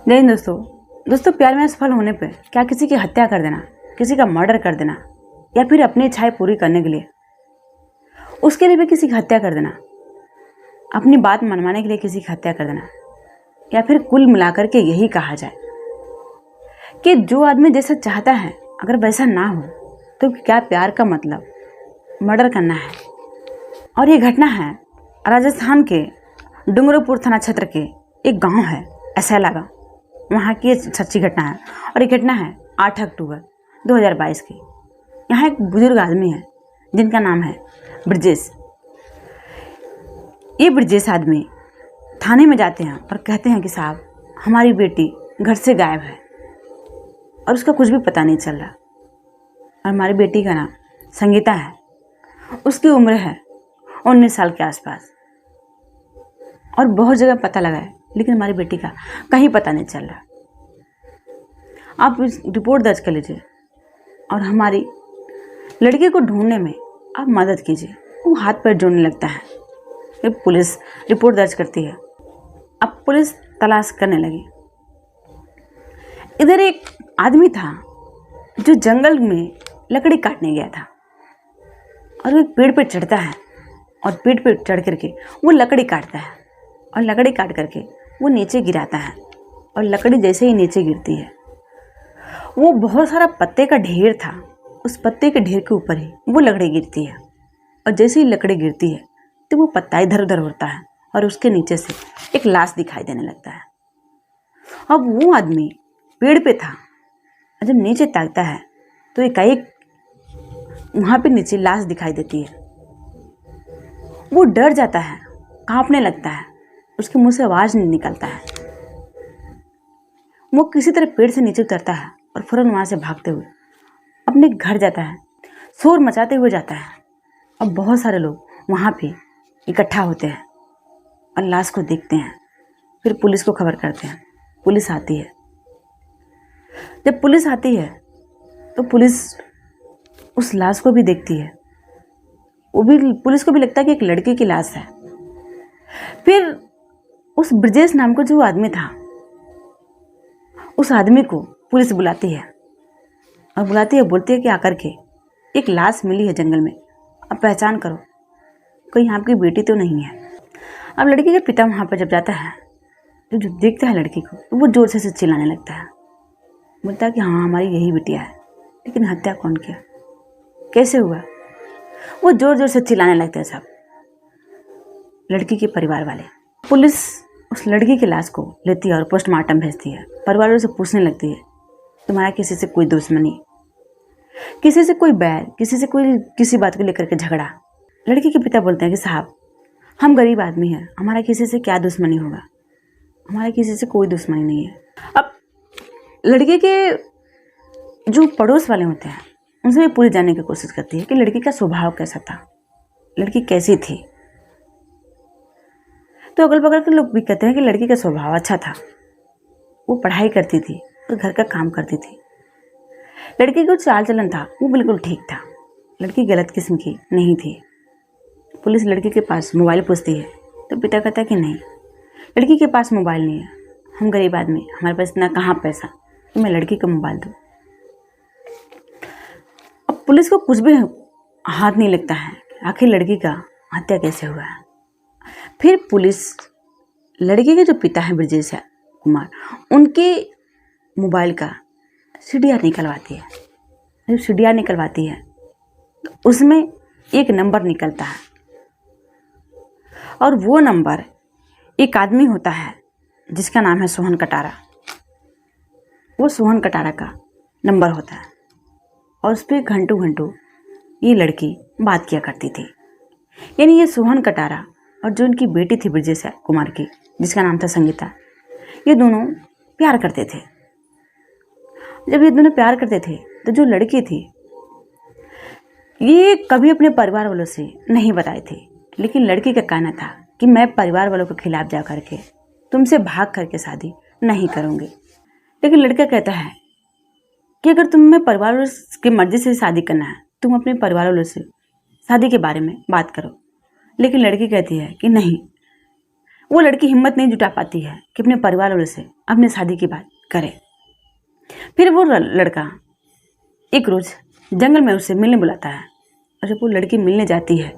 जय हिंद दोस्तों प्यार में असफल होने पे क्या किसी की हत्या कर देना, किसी का मर्डर कर देना, या फिर अपनी इच्छाएं पूरी करने के लिए उसके लिए भी किसी की हत्या कर देना, अपनी बात मनवाने के लिए किसी की हत्या कर देना, या फिर कुल मिलाकर के यही कहा जाए कि जो आदमी जैसा चाहता है अगर वैसा ना हो तो क्या प्यार का मतलब मर्डर करना है। और ये घटना है राजस्थान के डूंगरपुर थाना क्षेत्र के एक गांव है ऐसा गाँव, वहाँ की ये सच्ची घटना है। और ये घटना है 8 अक्टूबर 2022 की। यहाँ एक बुजुर्ग आदमी है जिनका नाम है ब्रजेश। ये ब्रजेश आदमी थाने में जाते हैं और कहते हैं कि साहब हमारी बेटी घर से गायब है और उसका कुछ भी पता नहीं चल रहा। और हमारी बेटी का नाम संगीता है, उसकी उम्र है 19 साल के आसपास, और बहुत जगह पता लगा है लेकिन हमारी बेटी का कहीं पता नहीं चल रहा। आप इस रिपोर्ट दर्ज कर लीजिए और हमारी लड़की को ढूंढने में आप मदद कीजिए। वो हाथ पैर जोड़ने लगता है। ये पुलिस रिपोर्ट दर्ज करती है। अब पुलिस तलाश करने लगी। इधर एक आदमी था जो जंगल में लकड़ी काटने गया था और वो एक पेड़ पे चढ़ता है और पेड़ पे चढ़ करके वो लकड़ी काटता है और लकड़ी काट करके वो नीचे गिराता है। और लकड़ी जैसे ही नीचे गिरती है वो बहुत सारा पत्ते का ढेर था, उस पत्ते के ढेर के ऊपर ही वो लकड़ी गिरती है। और जैसे ही लकड़ी गिरती है तो वो पत्ता इधर उधर होता है और उसके नीचे से एक लाश दिखाई देने लगता है। अब वो आदमी पेड़ पे था और जब नीचे ताकता है तो एकाएक वहाँ पे नीचे लाश दिखाई देती है। वो डर जाता है, कांपने लगता है, उसके मुंह से आवाज़ नहीं निकलता है। वो किसी तरह पेड़ से नीचे उतरता है और फौरन वहाँ से भागते हुए अपने घर जाता है, शोर मचाते हुए जाता है। और बहुत सारे लोग वहाँ पे इकट्ठा होते हैं और लाश को देखते हैं। फिर पुलिस को खबर करते हैं। पुलिस आती है। जब पुलिस आती है तो पुलिस उस लाश को भी देखती है। वो भी पुलिस को भी लगता है कि एक लड़की की लाश है। फिर उस ब्रजेश नाम का जो आदमी था उस आदमी को पुलिस बुलाती है और बोलती है कि आकर के एक लाश मिली है जंगल में, अब पहचान करो कोई आपकी बेटी तो नहीं है। अब लड़की के पिता वहाँ पर जब जाता है तो जो देखता है लड़की को तो वो जोर से चिल्लाने लगता है। बोलता है कि हाँ हमारी यही बिटिया है, लेकिन हत्या कौन किया, कैसे हुआ। वो जोर जोर से चिल्लाने लगते हैं सब लड़की के परिवार वाले। पुलिस उस लड़की की लाश को लेती है और पोस्टमार्टम भेजती है। परिवार वालों से पूछने लगती है तुम्हारा किसी से कोई दुश्मनी, किसी से कोई बैर, किसी से कोई किसी बात को लेकर के झगड़ा। लड़की के पिता बोलते हैं कि साहब हम गरीब आदमी हैं, हमारा किसी से क्या दुश्मनी होगा, हमारा किसी से कोई दुश्मनी नहीं है। अब लड़के के जो पड़ोस वाले होते हैं उनसे भी पूरी जानने की कोशिश करती है कि लड़की का स्वभाव कैसा था, लड़की कैसी थी। तो अगल बगल के लोग भी कहते हैं कि लड़की का स्वभाव अच्छा था, वो पढ़ाई करती थी और घर का काम करती थी। लड़की का जो चाल चलन था वो बिल्कुल ठीक था, लड़की गलत किस्म की नहीं थी। पुलिस लड़की के पास मोबाइल पूछती है तो पिता कहता है कि नहीं, लड़की के पास मोबाइल नहीं है, हम गरीब आदमी, हमारे पास इतना कहाँ पैसा कि मैं लड़की को मोबाइल दूँ। अब पुलिस को कुछ भी हाथ नहीं लगता है आखिर लड़की का हत्या कैसे हुआ है। फिर पुलिस लड़की के जो पिता हैं ब्रजेश कुमार, उनके मोबाइल का सीडीआर निकलवाती है। जब सीडीआर निकलवाती है तो उसमें एक नंबर निकलता है और वो नंबर एक आदमी होता है जिसका नाम है सोहन कटारा। वो सोहन कटारा का नंबर होता है और उस पर घंटों ये लड़की बात किया करती थी। यानी ये सोहन कटारा और जो उनकी बेटी थी ब्रजेश कुमार की जिसका नाम था संगीता, ये दोनों प्यार करते थे। जब ये दोनों प्यार करते थे तो जो लड़की थी ये कभी अपने परिवार वालों से नहीं बताई थी, लेकिन लड़की का कहना था कि मैं परिवार वालों के खिलाफ जा करके तुमसे भाग करके शादी नहीं करूँगी। लेकिन लड़का कहता है कि अगर तुम्हें परिवार वालों की मर्जी से शादी करना है तुम अपने परिवार वालों से शादी के बारे में बात करो। लेकिन लड़की कहती है कि नहीं, वो लड़की हिम्मत नहीं जुटा पाती है कि अपने परिवार वालों से अपनी शादी की बात करे। फिर वो लड़का एक रोज़ जंगल में उससे मिलने बुलाता है, और जब वो लड़की मिलने जाती है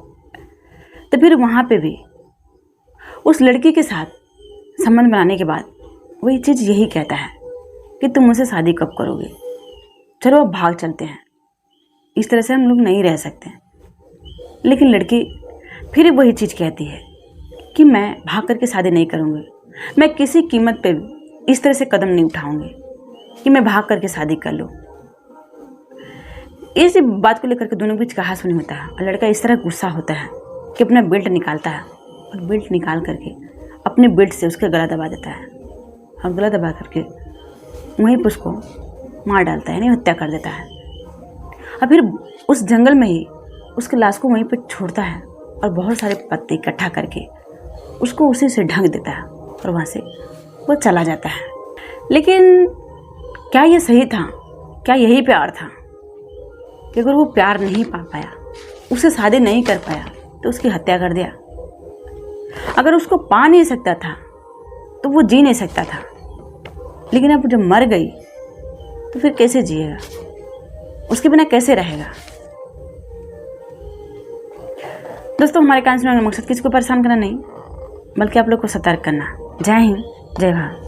तो फिर वहाँ पे भी उस लड़की के साथ संबंध बनाने के बाद वही चीज़ यही कहता है कि तुम मुझसे शादी कब करोगे, चलो अब भाग चलते हैं, इस तरह से हम लोग नहीं रह सकते। लेकिन लड़की फिर वही चीज़ कहती है कि मैं भाग करके शादी नहीं करूँगी, मैं किसी कीमत पे इस तरह से कदम नहीं उठाऊँगी कि मैं भाग करके शादी कर लूँ। इस बात को लेकर के दोनों के बीच कहासुनी होता है, और लड़का इस तरह गुस्सा होता है कि अपना बेल्ट निकालता है, और बेल्ट निकाल करके अपने बेल्ट से उसका गला दबा देता है, और गला दबा करके वहीं पर उसको मार डालता है, यानी हत्या कर देता है। और फिर उस जंगल में ही उसकी लाश को वहीं पर छोड़ता है, और बहुत सारे पत्ते इकट्ठा करके उसको उसी से ढक देता है, और वहाँ से वो चला जाता है। लेकिन क्या ये सही था? क्या यही प्यार था? कि अगर वो प्यार नहीं पा पाया, उससे शादी नहीं कर पाया, तो उसकी हत्या कर दिया। अगर उसको पा नहीं सकता था तो वो जी नहीं सकता था, लेकिन अब जब मर गई तो फिर कैसे जिएगा, उसके बिना कैसे रहेगा? दोस्तों, हमारे कहानी सुनाने का मकसद किसी को परेशान करना नहीं, बल्कि आप लोग को सतर्क करना। जय हिंद, जय भारत।